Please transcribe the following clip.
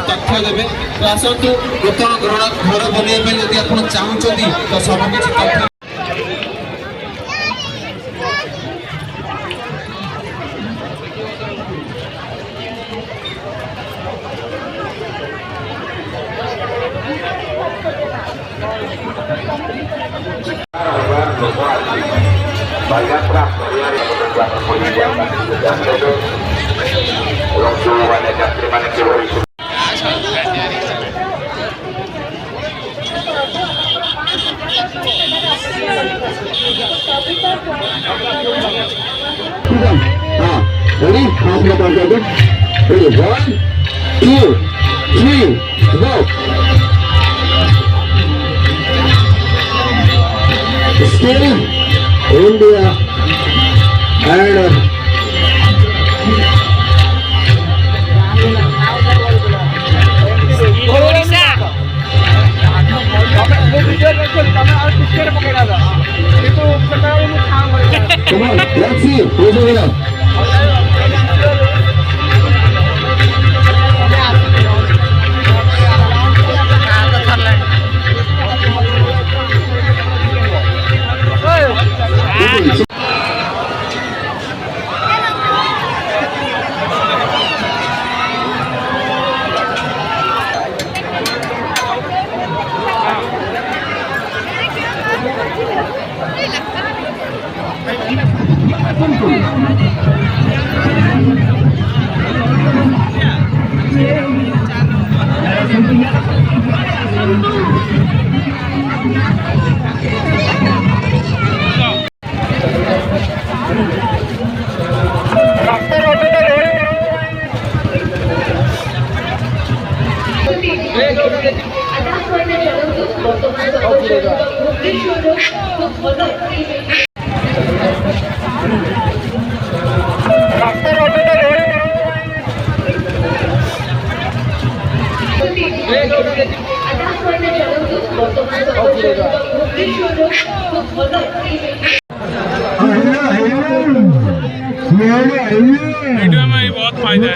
तथ्य देवे तो आसतु नूतन घर बनवाई जदि आप चाहते तो सबकि तथ्य Baliyatra ready? Count the ball, ready? 1, 2, 3, go! Still India and come on, let's see who's the winner. Video में बहुत फायदा है।